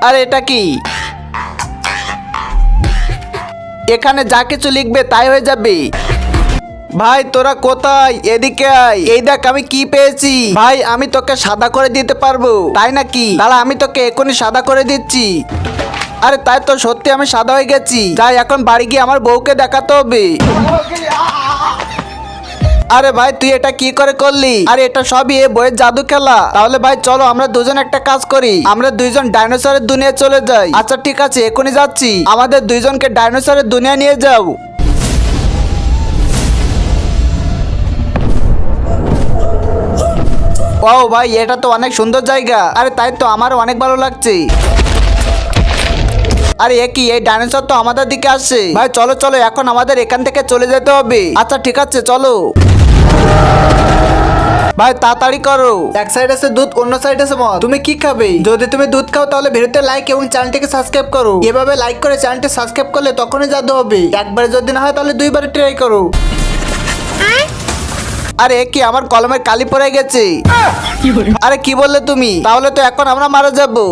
আরে এটা কি? এখানে যা কিছু লিখবে তাই হয়ে যাবে। ভাই তোরা কোথায়? এদিকে আয়। এই দেখ আমি কি পেয়েছি। ভাই আমি তোকে সাদা করে দিতে পারবো। তাই নাকি? দাঁড়া আমি তোকে এখনই সাদা করে দিচ্ছি। আরে তাই তো, সত্যি আমি সাদা হয়ে গেছি। যাই এখন বাড়ি গিয়ে আমার বউকে দেখাতে হবে। আরে ভাই তুই এটা কি করে করলি? আরে এটা সবই এ বইয়ের জাদু খেলা। তাহলে ভাই চলো আমরা দুজন একটা কাজ করি, আমরা দুইজন ডাইনোসরের দুনিয়া চলে যাই। আচ্ছা ঠিক আছে, এখনই যাচ্ছি। আমাদের দুইজনকে ডাইনোসরের দুনিয়া নিয়ে যাও। ও ভাই এটা তো অনেক সুন্দর জায়গা। আরে তাই তো, আমারও অনেক ভালো লাগছে। আরে এ কি, এই ডাইনোসর তো আমাদের দিকে আসছে। ভাই চলো চলো, এখন আমাদের এখান থেকে চলে যেতে হবে। আচ্ছা ঠিক আছে চলো। ভাই তাড়াতাড়ি করো, এক সাইড আছে দুধ, অন্য সাইড আছে মদ। তুমি কি খাবে? যদি তুমি দুধ খাও তাহলে ভিডিওতে লাইক এবং চ্যানেলটিকে সাবস্ক্রাইব করো। এভাবে লাইক করে চ্যানেলটি সাবস্ক্রাইব করলে তখনই জাদু হবে। একবারে যদি না হয় তাহলে দুইবারে ট্রাই করো। আরে এ কি, আমার কলমের কালি পড়ে গেছে। আরে কি বললে তুমি? তাহলে তো এখন আমরা মারা যাবো।